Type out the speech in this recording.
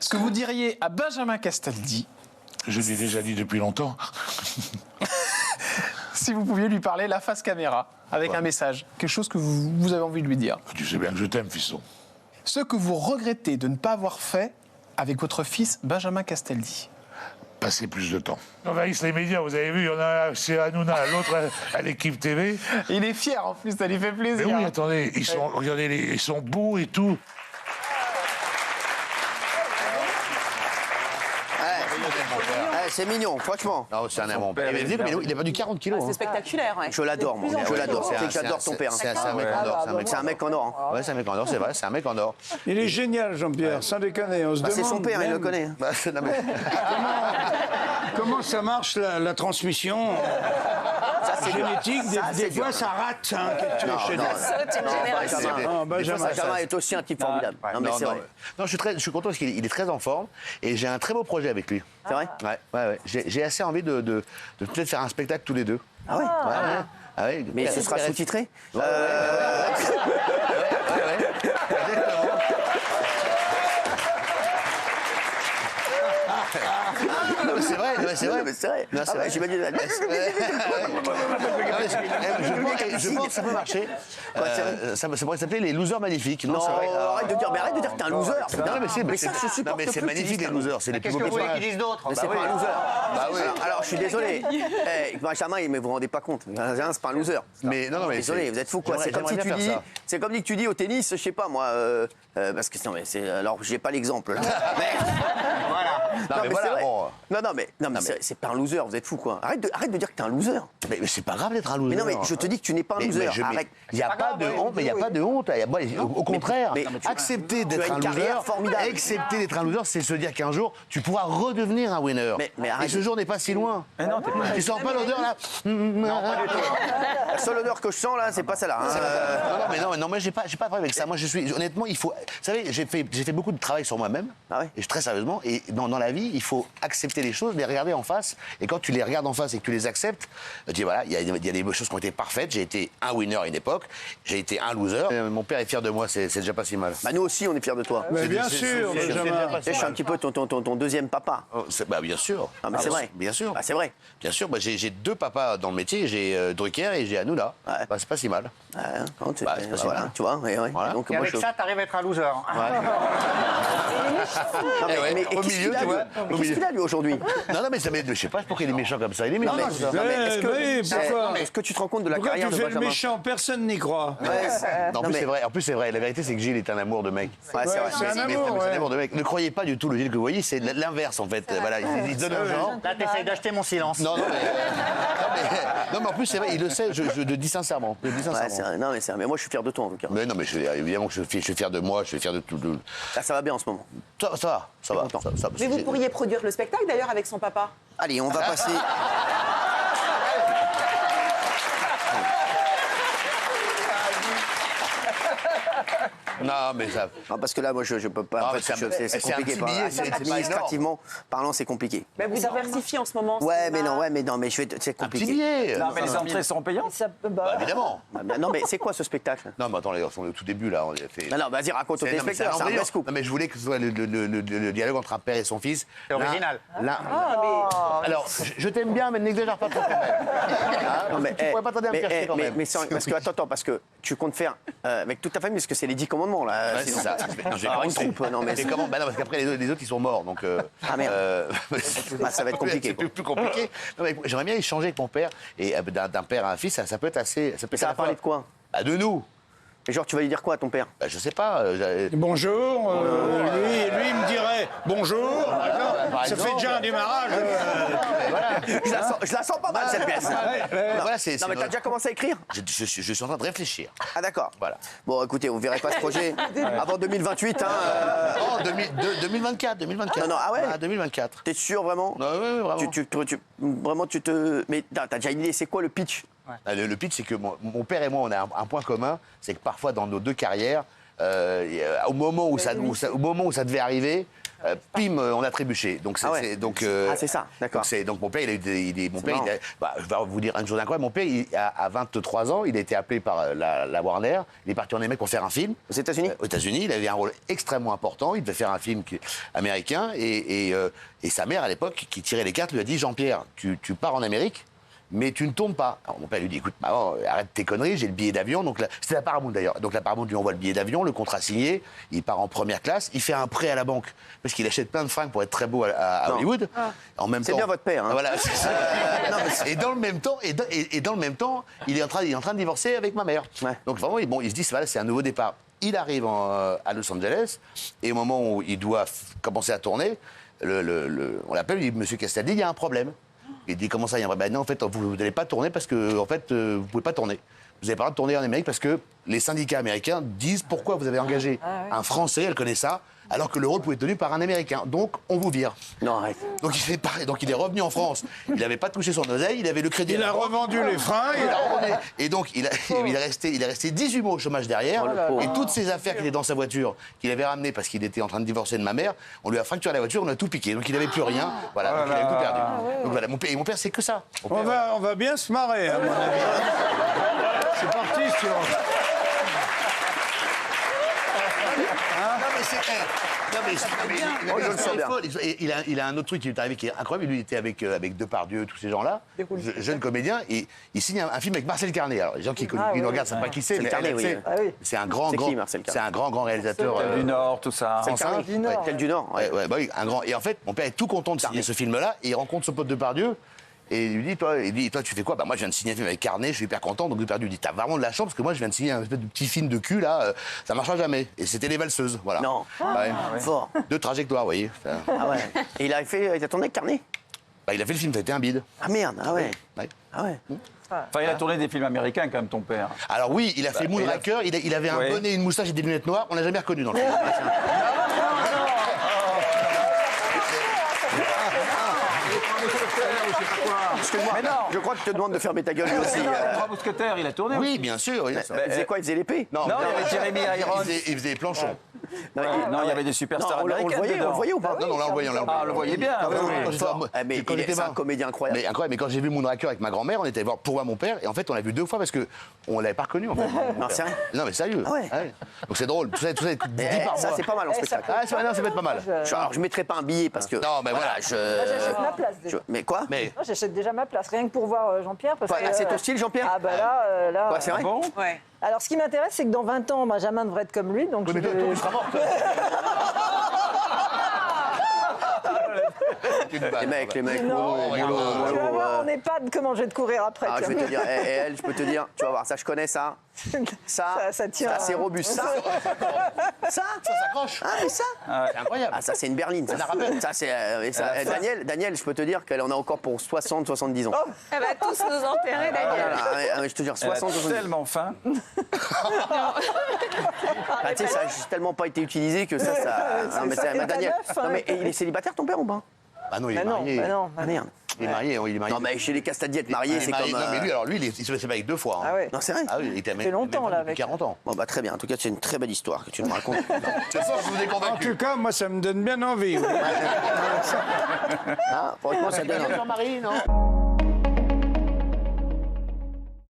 que vous diriez à Benjamin Castaldi? Je l'ai déjà dit depuis longtemps. Si vous pouviez lui parler la face caméra, avec un message, quelque chose que vous avez envie de lui dire. Tu sais bien que je t'aime, fiston. Ce que vous regrettez de ne pas avoir fait avec votre fils Benjamin Castaldi. Passer plus de temps. On envahisse les médias, vous avez vu, il y en a un chez Hanouna, l'autre à l'équipe TV. Il est fier en plus, ça lui fait plaisir. Mais oui, attendez, regardez, ils sont beaux et tout. C'est mignon, franchement. Non, c'est un amour. Il a perdu 40 kilos. C'est spectaculaire, ouais. Je l'adore, moi. Je l'adore. Tu sais que j'adore ton père. C'est un mec en or. C'est un mec en or. Hein. Ouais, c'est un mec en or, c'est vrai, c'est un mec en or. Il est génial, Jean-Pierre, sans déconner. On se Bah, c'est demande son père, il même le connaît. Non, mais- comment ça marche la transmission génétique. Des fois, ça rate. Hein, chez nous. Benjamin est aussi un type formidable. Non, mais c'est vrai. Non, je suis content parce qu'il est très en forme et j'ai un très beau projet avec lui. C'est vrai? Ouais. J'ai assez envie de peut-être faire un spectacle tous les deux. Ah ouais? Ah ouais. Mais ce sera sous-titré? Ouais. Non, mais c'est vrai. Non, c'est vrai. J'imagine. Je pense que ça peut marcher. Ça pourrait s'appeler les losers magnifiques. Non, c'est vrai. arrête de dire que t'es un loser. Non, mais ça, je supporte mais c'est plus magnifique qu'ils les losers. C'est les plus Qu'est-ce beaux que vous voulez personnages. qu'ils disent d'autre? Mais c'est pas un loser. Bah oui. Alors, je suis désolé. Benjamin, mais vous vous rendez pas compte. Benjamin, c'est pas un loser. Mais non, mais désolé, vous êtes fou quoi. C'est comme si tu dis. C'est comme si tu dis au tennis, je sais pas moi. Parce que non, mais c'est. Alors, j'ai pas l'exemple. Voilà. Non, mais voilà. c'est vrai. Bon. Non, mais c'est pas un loser. Vous êtes fou quoi. Arrête de dire que t'es un loser. Mais c'est pas grave d'être un loser. Mais non, mais je te dis que tu n'es pas un loser. Arrête. Il n'y a pas de honte, mais il n'y a pas de honte. Au contraire, accepter d'être tu as un une loser, carrière formidable. accepter d'être un loser, c'est se dire qu'un jour, tu pourras redevenir un winner. Mais Et arrête. ce jour n'est pas si loin. Tu sens pas l'odeur là? La seule odeur que je sens là, c'est pas celle-là. Non, moi j'ai pas de problème avec ça. Moi je suis honnêtement, il faut. Vous savez, j'ai fait beaucoup de travail sur moi-même. Ah ouais. Et très sérieusement. Et dans la vie, il faut accepter les choses, les regarder en face. Et quand tu les regardes en face et que tu les acceptes, tu dis voilà, il y a des choses qui ont été parfaites. J'ai été un winner à une époque. J'ai été un loser. Mon père est fier de moi. C'est déjà pas si mal. Bah nous aussi, on est fiers de toi. Mais bien sûr, Benjamin. Je suis un petit peu ton deuxième papa. Bah bien sûr. Ah, mais c'est vrai. Bien sûr. Ah, c'est vrai. Bien sûr. Bah, j'ai deux papas dans le métier. J'ai Drucker et j'ai Hanouna. Ouais. Bah, c'est pas si mal. Quand tu, Bah, c'est pas si voilà, mal. tu vois. Ouais. Voilà. Donc Et moi avec je. ça, t'arrives à être un loser. Non, mais Au qu'est-ce milieu, qu'il a, tu lui vois. Qu'est-ce qu'il a lui aujourd'hui? Non, mais je sais pas pourquoi il est méchant comme ça. Il est méchant. Est-ce pourquoi que tu te rends compte de la Pourquoi carrière tu de fais le Benjamin? méchant? Personne n'y croit. En plus, c'est vrai. En plus, c'est vrai. La vérité, c'est que Gilles est un amour de mec. Ouais, c'est vrai. c'est un Mais amour, c'est un ouais. amour de mec. Ne croyez pas du tout le Gilles que vous voyez, c'est l'inverse en fait. Voilà, il se donne un genre. Là, t'essayes d'acheter mon silence. Non, mais en plus, c'est vrai, il le sait, je le dis sincèrement. Je le dis Ouais, sincèrement. c'est vrai. Non, mais c'est vrai. Mais moi, je suis fier de toi en tout cas. Mais non, mais évidemment que je suis fier de moi, je suis fier de tout. Là, ça va bien en ce moment. Ça va. content. Mais vous pourriez produire le spectacle d'ailleurs avec son papa. Allez, on va passer. Non, mais ça. Non, parce que là, moi, je peux pas. Ah, En mais fait, c'est c'est un compliqué. petit billet, c'est pas Administrativement parlant, c'est compliqué. Mais vous diversifiez en ce moment. Ouais, mais non, mais je vais. C'est Un petit compliqué. billet. Non, mais les entrées sont payantes. Bah, évidemment. Non, mais c'est quoi ce spectacle? Non, mais attends, les gars, on est au tout début là. On a fait. Non, vas-y, raconte au Non, mais téléspectateur, c'est un vrai scoop. Non, mais je voulais que ce soit le dialogue entre un père et son fils. C'est original. Alors, je t'aime bien, mais n'exagère pas trop quand même. Non, mais, Tu pourrais pas t'attendre à me chercher quand même. mais parce que, attends, parce que tu comptes faire avec toute ta famille, parce que c'est les 10 commandements, là. Ouais, c'est sinon. ça. Non, j'ai Alors, une commencé. troupe, non, mais. Mais comment Bah non, parce qu'après les autres ils sont morts, donc. Ah, merde. Bah, ça va être compliqué, C'est plus compliqué. Non, mais j'aimerais bien échanger avec mon père et d'un père à un fils, ça peut être assez. Ça peut être Ça à va la fois- parler de quoi? Bah, de nous. Et genre, tu vas lui dire quoi à ton père? Bah, je sais pas. Bonjour, lui, il me dirait bonjour. par Ça exemple. fait déjà un démarrage. Je la sens pas mal, cette pièce. Voilà, Non, mais t'as déjà commencé à écrire? je suis en train de réfléchir. Ah, d'accord. Voilà. Bon, écoutez, vous verrez pas ce projet avant 2028, hein. Oh, 2024. Non, non, ah ouais 2024. T'es sûr, vraiment? Ouais, vraiment. Vraiment, tu te. Mais t'as déjà une idée, c'est quoi le pitch? Le pitch, c'est que mon père et moi, on a un point commun, c'est que parfois dans nos deux carrières, au moment où ça devait arriver, Pim, on a trébuché. Donc c'est ça, d'accord. Donc mon père, je vais vous dire une chose incroyable. Mon père, à 23 ans, il a été appelé par la Warner. Il est parti en Amérique pour faire un film. Aux États-Unis. Aux États-Unis, il avait un rôle extrêmement important. Il devait faire un film américain et sa mère à l'époque, qui tirait les cartes, lui a dit Jean-Pierre, tu pars en Amérique. Mais tu ne tombes pas. Alors mon père lui dit, écoute, maman, arrête tes conneries, j'ai le billet d'avion. Donc c'était la Paramount d'ailleurs. Donc la Paramount lui envoie le billet d'avion, le contrat signé, il part en première classe, il fait un prêt à la banque parce qu'il achète plein de fringues pour être très beau à Hollywood. En même temps, c'est bien votre père. Hein. Voilà. Et dans le même temps, il est en train de divorcer avec ma mère. Ouais. Donc vraiment, il se dit, voilà, c'est un nouveau départ. Il arrive à Los Angeles et au moment où il doit commencer à tourner, on l'appelle, il dit, Monsieur Castaldi, il y a un problème. Il dit comment ça, il y a un problème. Ben non, en fait, vous n'allez pas tourner parce que en fait, vous pouvez pas tourner. Vous n'avez pas le droit de tourner en Amérique parce que les syndicats américains disent pourquoi vous avez engagé un Français, elle connaît ça, alors que le rôle pouvait être tenu par un Américain. Donc, on vous vire. Non, arrête. Donc, il fait pareil. Donc, il est revenu en France. Il n'avait pas touché son oseille, il avait le crédit. Il a revendu les fringues. Et donc, il est resté 18 mois au chômage derrière. Et toutes ces affaires qui étaient dans sa voiture, qu'il avait ramenées parce qu'il était en train de divorcer de ma mère, on lui a fracturé la voiture, on a tout piqué. Donc, il n'avait plus rien. Voilà, donc il avait tout perdu. Donc, voilà, mon père, c'est que ça. On va bien se marrer, à mon avis. C'est parti sur... Il a un autre truc qui est arrivé qui est incroyable. Lui, il était avec Depardieu, tous ces gens-là, jeunes comédiens, et il signe un film avec Marcel Carné. Alors, les gens qui nous regardent ne savent pas qui c'est, mais c'est un grand réalisateur du Nord, tout ça. Tel du Nord. Oui, un grand. Et en fait, mon père est tout content de signer ce film-là, et il rencontre son pote Depardieu. Et il lui dit, toi, tu fais quoi? Bah, moi, je viens de signer un film avec Carnet, je suis hyper content. Donc, Depardieu lui dit, t'as vraiment de la chance, parce que moi, je viens de signer un espèce de petit film de cul, là, ça marchera jamais. Et c'était Les Valseuses, voilà. Non. Fort. 2 trajectoires, vous voyez. Ah ouais. Et il a tourné avec Carnet? Bah, il a fait le film, ça a été un bide. Ah merde, ah ouais. Enfin, il a tourné des films américains, quand même, ton père. Alors oui, il a fait Moonraker, il avait un bonnet, une moustache et des lunettes noires, on l'a jamais reconnu dans le film. Excuse-moi, je crois que tu te demandes de fermer ta gueule lui aussi. Trois Mousquetaires, il a tourné. Oui, bien sûr. Il faisait quoi? Il faisait l'épée? Non, il y avait Jeremy Irons. Il faisait Planchon. Non, il y avait des superstars américains. On le voyait ou pas? Non, on l'a envoyé. Ah, on le voyait bien. Mais c'est un comédien incroyable. Mais quand j'ai vu Moonraker avec ma grand-mère, on était voir pour voir mon père, et en fait, on l'a vu 2 fois parce qu'on l'avait pas reconnu. En fait. Non, sérieux? Non, mais sérieux. Ah ouais. Donc c'est drôle. Tout ça est dit par ça, moi. c'est pas mal en spectacle. Ah, ça peut être pas mal. Alors, je mettrais pas un billet parce que. Non, mais voilà. Moi, j'achète ma place déjà. Mais quoi? Moi, j'achète déjà ma place, rien que pour voir Jean-Pierre. C'est ton style, Jean-Pierre? Ah bah là. Ouais, c'est vrai? Ouais. Alors, ce qui m'intéresse, c'est que dans 20 ans, Benjamin devrait être comme lui. Donc Mais toi, tu seras morte. Les mecs. Non, tu vas voir en EHPAD comment je vais te courir après. Ah, je vais te dire, elle, je peux te dire, tu vas voir, ça, je connais ça. Ça tient. c'est robuste. Ça s'accroche. Ah, mais ça C'est incroyable. Ah, ça, c'est une berline. Ça, c'est. Daniel, je peux te dire qu'elle en a encore pour 60-70 ans. Elle va tous nous enterrer, Daniel. Je te jure, Elle a 60-70 ans. tellement faim. Ah, tu sais, ça n'a tellement pas été utilisé que ça. Non, mais Daniel. Non, mais il est célibataire, ton père, ou pas? Ah non, il est marié. Ah, merde. Il est marié. Non, mais chez les Castadier, être marié, c'est comme. Non, mais lui, il se fait avec 2 fois. Ah ouais. Non, c'est vrai. Ah oui, il était fait longtemps, là, avec 40 ans. Bon, bah, très bien. En tout cas, c'est une très belle histoire que tu nous racontes. C'est ça, je vous ai En convaincu. tout cas, moi, ça me donne bien envie. Oui. Franchement, ça donne. Jean-Marie, non?